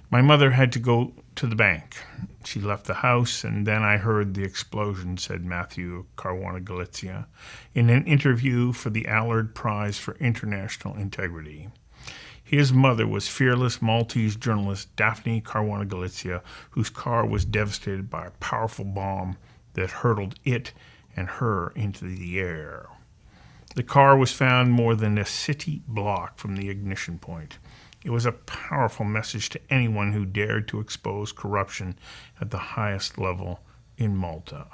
My mother had to go to the bank. She left the house, and then I heard the explosion, said Matthew of Caruana, Galizia, in an interview for the Allard Prize for International Integrity. His mother was fearless Maltese journalist Daphne Caruana Galizia, whose car was devastated by a powerful bomb that hurtled it and her into the air. The car was found more than a city block from the ignition point. It was a powerful message to anyone who dared to expose corruption at the highest level in Malta.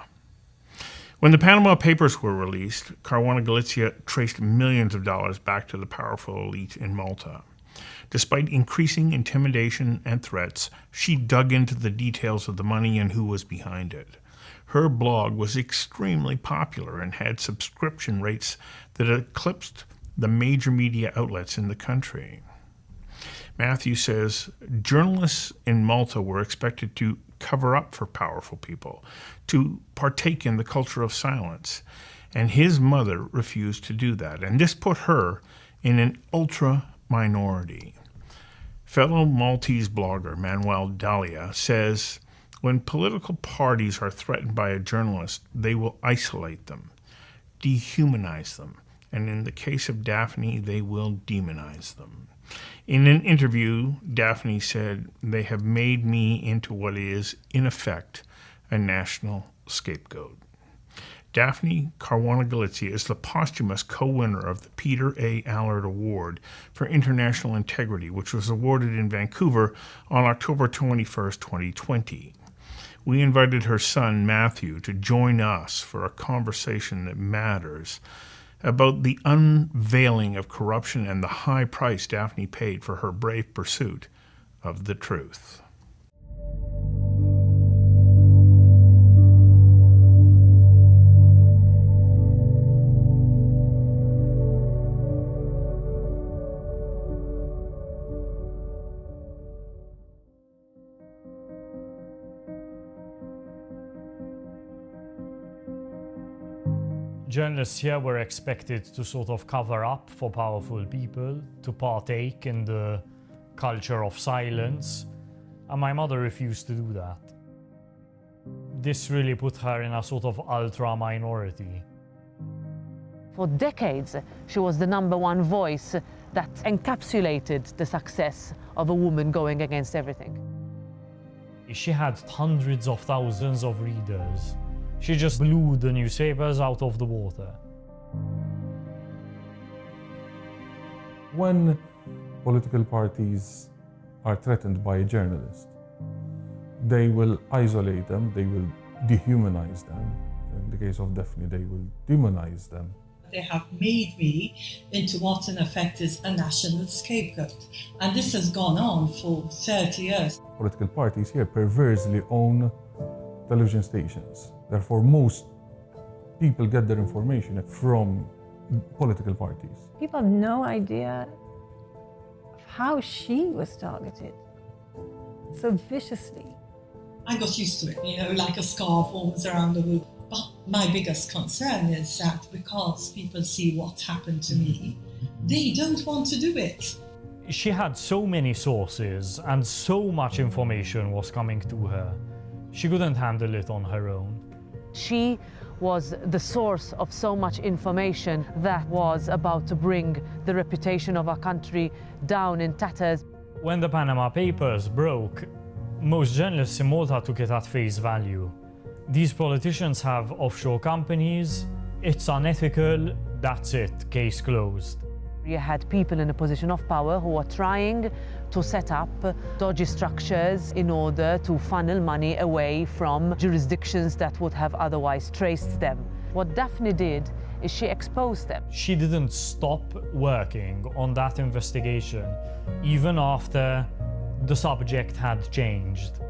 When the Panama Papers were released, Caruana Galizia traced millions of dollars back to the powerful elite in Malta. Despite increasing intimidation and threats, she dug into the details of the money and who was behind it. Her blog was extremely popular and had subscription rates that eclipsed the major media outlets in the country. Matthew says journalists in Malta were expected to cover up for powerful people, to partake in the culture of silence, and his mother refused to do that, and this put her in an ultra-minority. Fellow Maltese blogger Manuel Dalia says, when political parties are threatened by a journalist, they will isolate them, dehumanize them, and in the case of Daphne, they will demonize them. In an interview, Daphne said, they have made me into what is, in effect, a national scapegoat. Daphne Caruana Galizia is the posthumous co-winner of the Peter A. Allard Award for International Integrity, which was awarded in Vancouver on October 21, 2020. We invited her son, Matthew, to join us for a conversation that matters about the unveiling of corruption and the high price Daphne paid for her brave pursuit of the truth. Journalists here were expected to sort of cover up for powerful people, to partake in the culture of silence, and my mother refused to do that. This really put her in a sort of ultra-minority. For decades, she was the #1 voice that encapsulated the success of a woman going against everything. She had hundreds of thousands of readers. She just blew the newspapers out of the water. When political parties are threatened by a journalist, they will isolate them, they will dehumanize them. In the case of Daphne, they will demonize them. They have made me into what in effect is a national scapegoat. And this has gone on for 30 years. Political parties here perversely own television stations. Therefore, most people get their information from political parties. People have no idea of how she was targeted so viciously. I got used to it, like a scarf almost around the room. But my biggest concern is that because people see what happened to me, they don't want to do it. She had so many sources and so much information was coming to her. She couldn't handle it on her own. She was the source of so much information that was about to bring the reputation of our country down in tatters. When the Panama Papers broke, most journalists in Malta took it at face value. These politicians have offshore companies, it's unethical, that's it, case closed. You had people in a position of power who were trying to set up dodgy structures in order to funnel money away from jurisdictions that would have otherwise traced them. What Daphne did is she exposed them. She didn't stop working on that investigation, even after the subject had changed.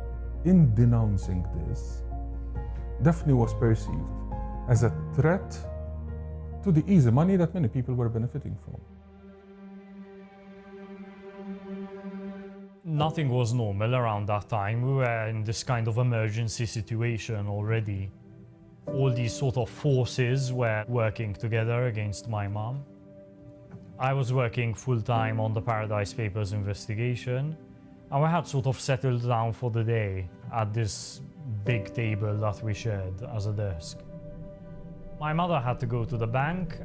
In denouncing this, Daphne was perceived as a threat to the easy money that many people were benefiting from. Nothing was normal around that time. We were in this kind of emergency situation already. All these sort of forces were working together against my mom. I was working full-time on the Paradise Papers investigation, And we had sort of settled down for the day at this big table that we shared as a desk. My mother had to go to the bank.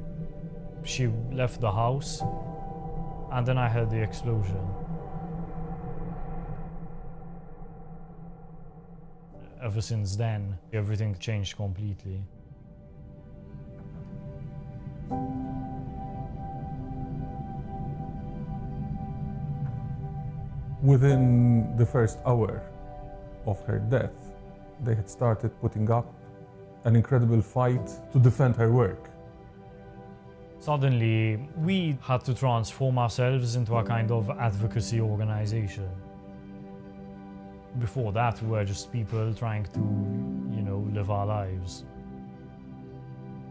She left the house, and then I heard the explosion. Ever since then, everything changed completely. Within the first hour of her death, they had started putting up an incredible fight to defend her work. Suddenly, we had to transform ourselves into a kind of advocacy organization. Before that, we were just people trying to, live our lives.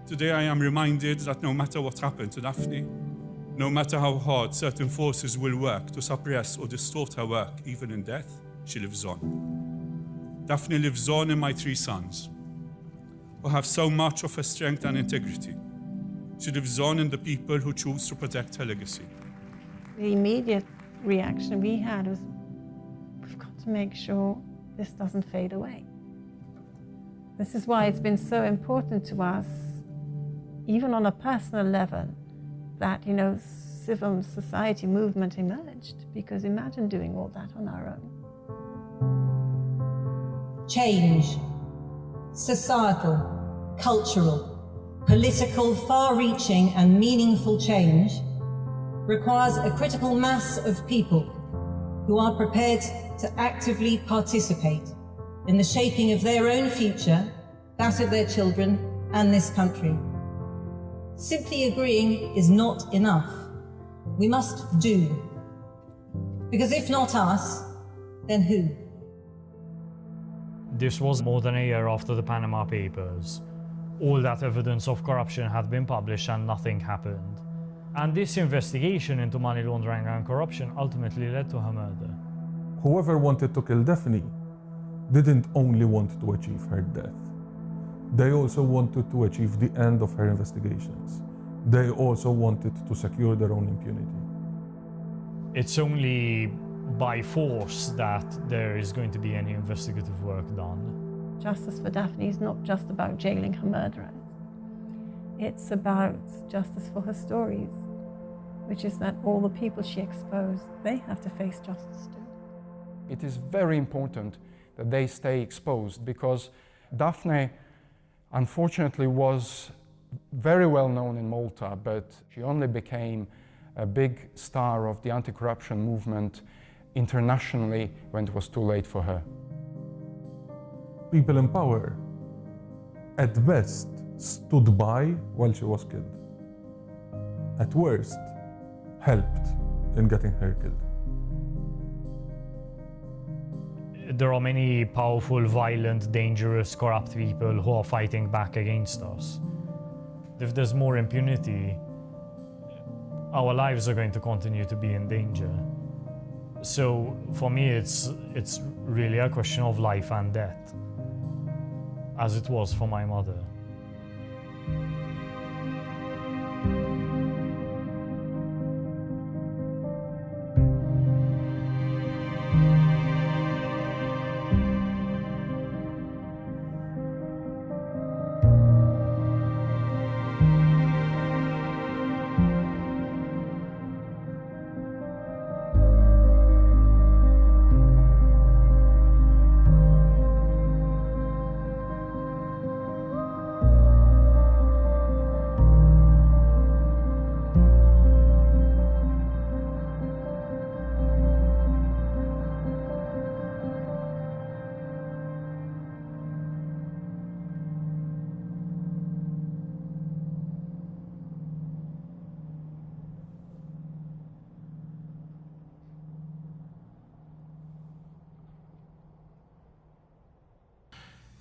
Today I am reminded that no matter what happened to Daphne, no matter how hard certain forces will work to suppress or distort her work, even in death, she lives on. Daphne lives on in my 3 sons, who have so much of her strength and integrity. She lives on in the people who choose to protect her legacy. The immediate reaction we had was, we've got to make sure this doesn't fade away. This is why it's been so important to us, even on a personal level, that, civil society movement emerged, because imagine doing all that on our own. Change, societal, cultural, political, far-reaching and meaningful change requires a critical mass of people who are prepared to actively participate in the shaping of their own future, that of their children and this country. Simply agreeing is not enough. We must do. Because if not us, then who? This was more than a year after the Panama Papers. All that evidence of corruption had been published and nothing happened. And this investigation into money laundering and corruption ultimately led to her murder. Whoever wanted to kill Daphne didn't only want to achieve her death. They also wanted to achieve the end of her investigations. They also wanted to secure their own impunity. It's only by force that there is going to be any investigative work done. Justice for Daphne is not just about jailing her murderers. It's about justice for her stories, which is that all the people she exposed, they have to face justice too. It is very important that they stay exposed, because Daphne, unfortunately, was very well known in Malta, but she only became a big star of the anti-corruption movement internationally when it was too late for her. People in power, at best, stood by while she was killed. At worst, helped in getting her killed. There are many powerful, violent, dangerous, corrupt people who are fighting back against us. If there's more impunity, our lives are going to continue to be in danger. So for me, it's really a question of life and death, as it was for my mother.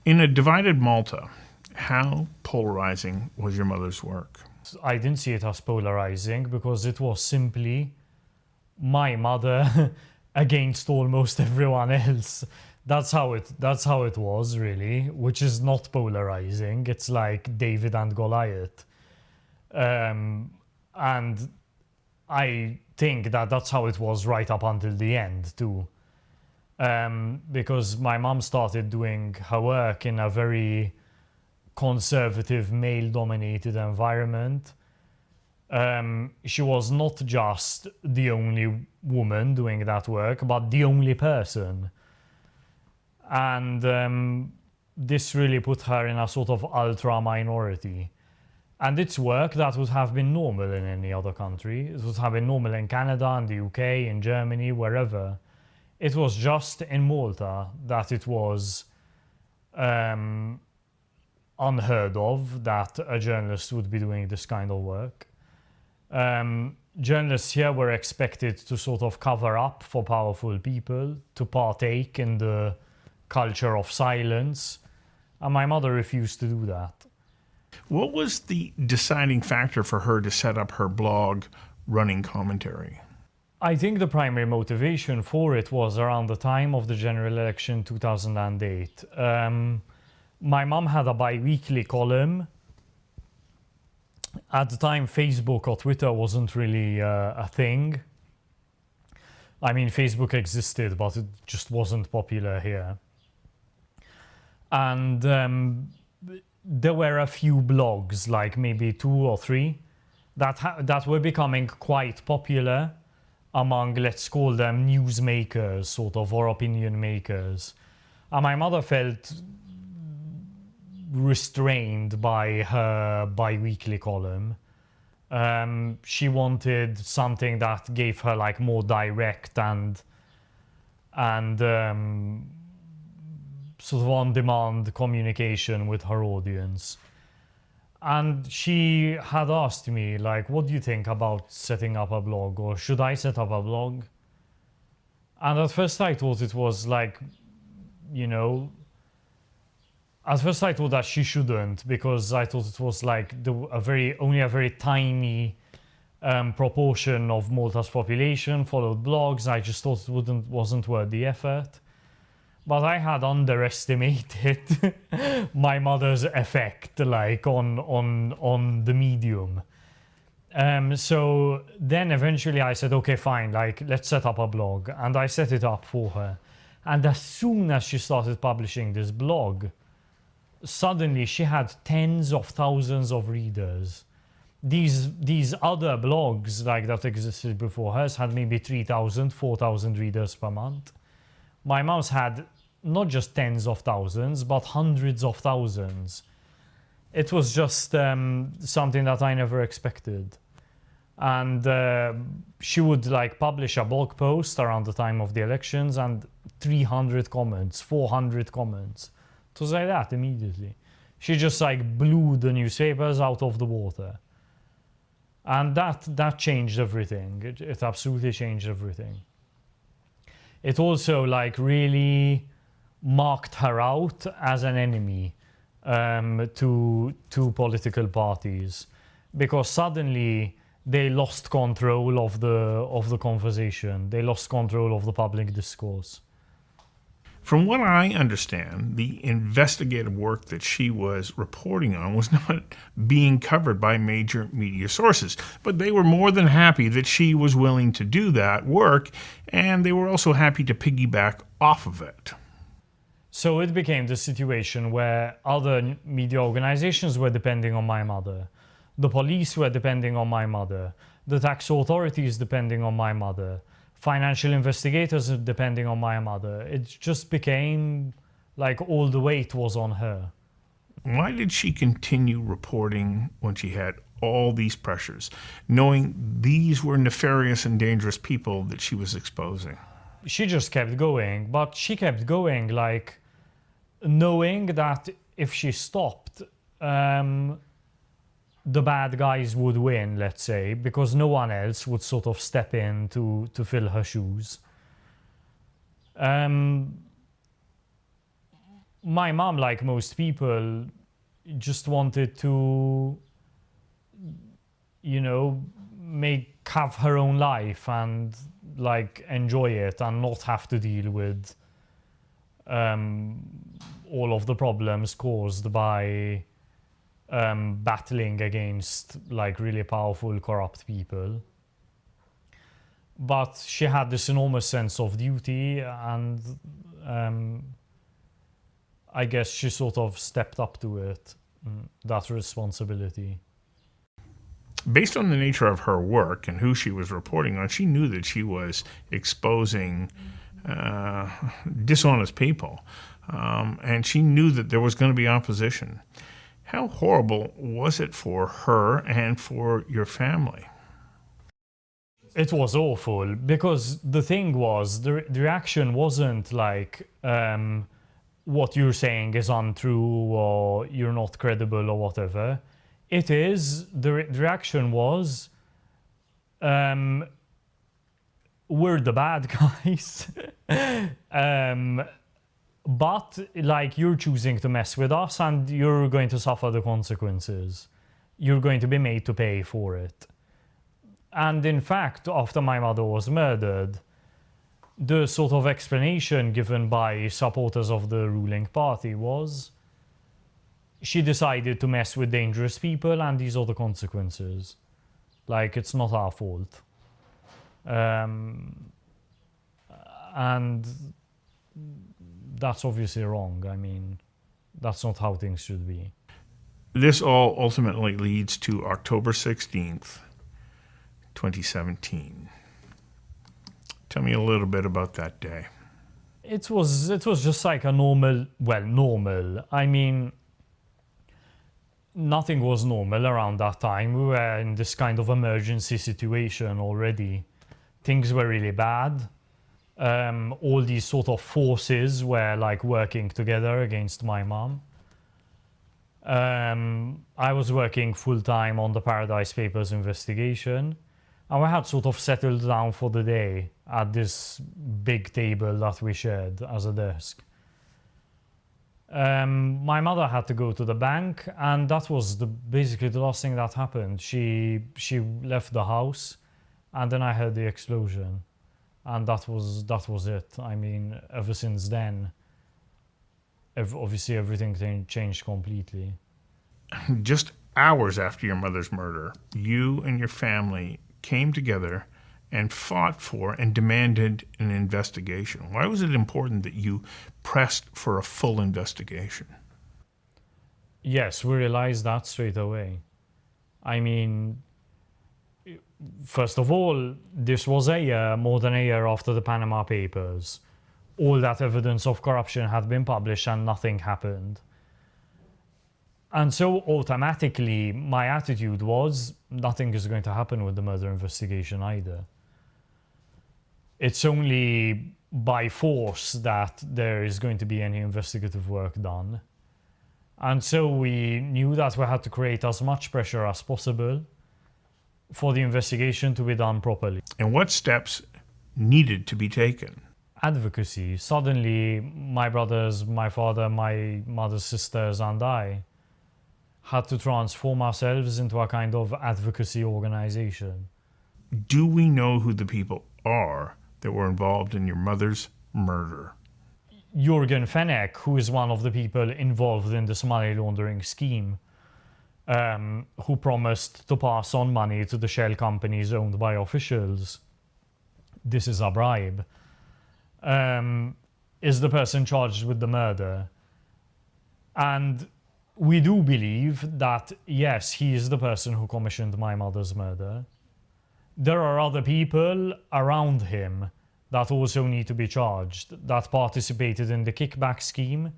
In a divided Malta, how polarizing was your mother's work? I didn't see it as polarizing because it was simply my mother against almost everyone else. That's how it was, really, which is not polarizing. It's like David and Goliath. And I think that that's how it was right up until the end, too. because my mom started doing her work in a very conservative, male-dominated environment. She was not just the only woman doing that work, but the only person. And this really put her in a sort of ultra-minority. And it's work that would have been normal in any other country. It would have been normal in Canada, in the UK, in Germany, wherever. It was just in Malta that it was unheard of that a journalist would be doing this kind of work. Journalists here were expected to sort of cover up for powerful people, to partake in the culture of silence, and my mother refused to do that. What was the deciding factor for her to set up her blog, Running Commentary? I think the primary motivation for it was around the time of the general election 2008. My mom had a bi-weekly column. At the time, Facebook or Twitter wasn't really a thing. I mean, Facebook existed, but it just wasn't popular here. And there were a few blogs, like maybe 2 or 3, that were becoming quite popular among, let's call them, newsmakers, sort of, or opinion makers. And my mother felt restrained by her bi-weekly column. She wanted something that gave her like more direct and sort of on-demand communication with her audience. And she had asked me, like, what do you think about setting up a blog, or should I set up a blog? And at first I thought it was like, you know, at first I thought that she shouldn't, because I thought it was like only a very tiny proportion of Malta's population followed blogs. I just thought it wasn't worth the effort. But I had underestimated my mother's effect, like on the medium. So then eventually I said, okay, fine, like let's set up a blog, and I set it up for her. And as soon as she started publishing this blog, suddenly she had tens of thousands of readers. These other blogs like that existed before hers had maybe 3,000, 4,000 readers per month. My mom's had not just tens of thousands, but hundreds of thousands. It was just something that I never expected. And she would like publish a blog post around the time of the elections, and 300 comments, 400 comments. It was like that immediately. She just like blew the newspapers out of the water. And that changed everything. It absolutely changed everything. It also like really marked her out as an enemy to political parties, because suddenly they lost control of the conversation. They lost control of the public discourse. From what I understand, the investigative work that she was reporting on was not being covered by major media sources, but they were more than happy that she was willing to do that work, and they were also happy to piggyback off of it. So it became the situation where other media organizations were depending on my mother. The police were depending on my mother. The tax authorities depending on my mother. Financial investigators depending on my mother. It just became like all the weight was on her. Why did she continue reporting when she had all these pressures, knowing these were nefarious and dangerous people that she was exposing? She just kept going, but she kept going like knowing that if she stopped, the bad guys would win, let's say, because no one else would sort of step in to fill her shoes. My mom, like most people, just wanted to, you know, have her own life and like enjoy it and not have to deal with all of the problems caused by battling against like really powerful, corrupt people. But she had this enormous sense of duty, and I guess she sort of stepped up to it, that responsibility. Based on the nature of her work and who she was reporting on, she knew that she was exposing dishonest people, and she knew that there was going to be opposition. How horrible was it for her and for your family? It was awful, because the thing was, the reaction wasn't like, what you're saying is untrue or you're not credible or whatever. It is, the reaction was, we're the bad guys. But like, you're choosing to mess with us and you're going to suffer the consequences. You're going to be made to pay for it. And in fact, after my mother was murdered, the sort of explanation given by supporters of the ruling party was she decided to mess with dangerous people and these are the consequences. Like, it's not our fault. And that's obviously wrong. I mean, that's not how things should be. This all ultimately leads to October 16th, 2017. Tell me a little bit about that day. It was just like a normal. I mean, nothing was normal around that time. We were in this kind of emergency situation already. Things were really bad. All these sort of forces were like working together against my mom. I was working full-time on the Paradise Papers investigation, and we had sort of settled down for the day at this big table that we shared as a desk. My mother had to go to the bank, and that was basically the last thing that happened. She left the house, and then I heard the explosion, and that was it. I mean, ever since then, obviously everything changed completely. Just hours after your mother's murder, you and your family came together and fought for and demanded an investigation. Why was it important that you pressed for a full investigation? Yes, we realized that straight away. I mean, first of all, this was more than a year after the Panama Papers. All that evidence of corruption had been published and nothing happened. And so automatically, my attitude was, nothing is going to happen with the murder investigation either. It's only by force that there is going to be any investigative work done. And so we knew that we had to create as much pressure as possible for the investigation to be done properly. And what steps needed to be taken? Advocacy. Suddenly, my brothers, my father, my mother's sisters, and I had to transform ourselves into a kind of advocacy organization. Do we know who the people are that were involved in your mother's murder? Jürgen Fenech, who is one of the people involved in this money laundering scheme, who promised to pass on money to the shell companies owned by officials. This is a bribe. Is the person charged with the murder. And we do believe that, yes, he is the person who commissioned my mother's murder. There are other people around him that also need to be charged, that participated in the kickback scheme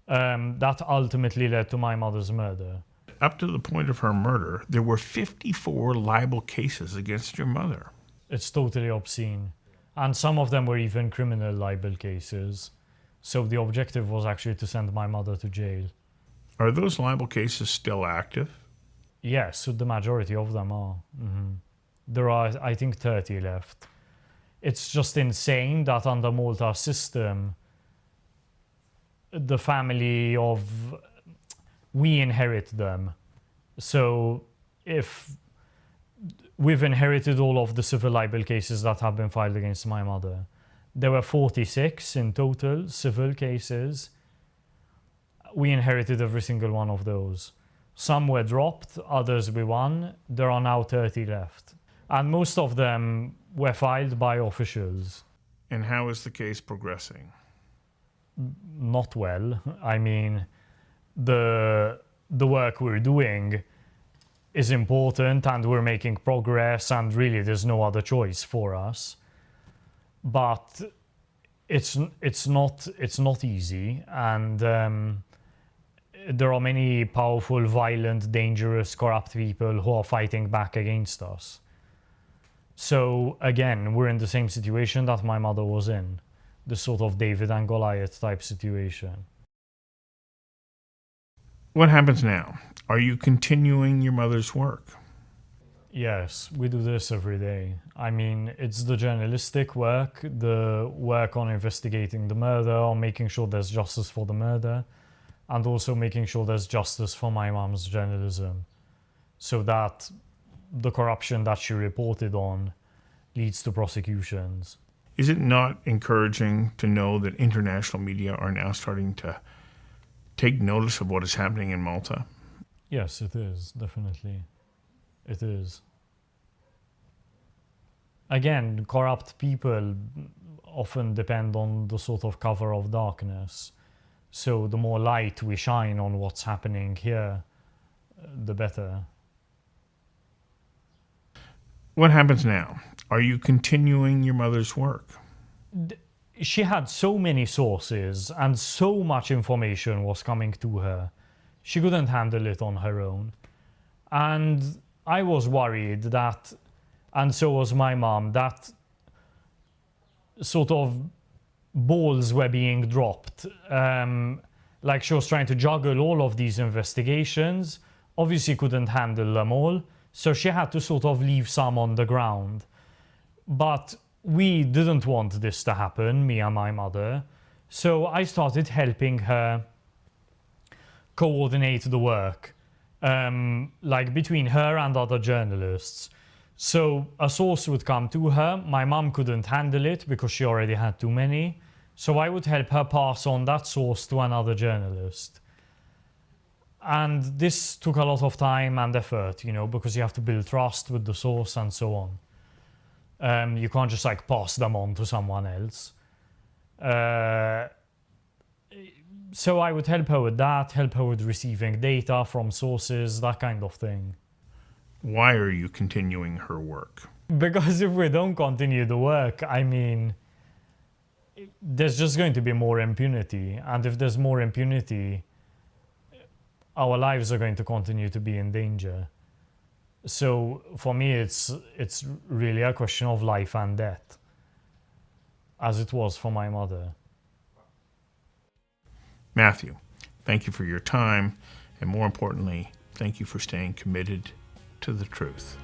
that ultimately led to my mother's murder. Up to the point of her murder, there were 54 libel cases against your mother. It's totally obscene. And some of them were even criminal libel cases. So the objective was actually to send my mother to jail. Are those libel cases still active? Yes, the majority of them are. Mm-hmm. There are, I think, 30 left. It's just insane that under Malta's system, the family we inherit them. So if we've inherited all of the civil libel cases that have been filed against my mother, there were 46 in total civil cases. We inherited every single one of those. Some were dropped, others we won. There are now 30 left. And most of them were filed by officials. And how is the case progressing? Not well. I mean, the work we're doing is important and we're making progress, and really there's no other choice for us. But it's not easy, and there are many powerful, violent, dangerous, corrupt people who are fighting back against us. So again, we're in the same situation that my mother was in, the sort of David and Goliath type situation. What happens now? Are you continuing your mother's work? Yes, we do this every day. I mean, it's the journalistic work, the work on investigating the murder, on making sure there's justice for the murder, and also making sure there's justice for my mom's journalism, so that the corruption that she reported on leads to prosecutions. Is it not encouraging to know that international media are now starting to take notice of what is happening in Malta? Yes, it is, definitely. It is. Again, corrupt people often depend on the sort of cover of darkness. So the more light we shine on what's happening here, the better. What happens now? Are you continuing your mother's work? She had so many sources and so much information was coming to her. She couldn't handle it on her own. And I was worried that, and so was my mom, that sort of balls were being dropped. Like she was trying to juggle all of these investigations, obviously couldn't handle them all, so she had to sort of leave some on the ground. But we didn't want this to happen, me and my mother, so I started helping her coordinate the work, like between her and other journalists. So a source would come to her, my mom couldn't handle it because she already had too many, so I would help her pass on that source to another journalist. And this took a lot of time and effort, you know, because you have to build trust with the source and so on. You can't just like pass them on to someone else. So I would help her with that, help her with receiving data from sources, that kind of thing. Why are you continuing her work? Because if we don't continue the work, I mean, there's just going to be more impunity. And if there's more impunity, our lives are going to continue to be in danger. So for me, it's really a question of life and death, as it was for my mother. Matthew, thank you for your time, and more importantly, thank you for staying committed to the truth.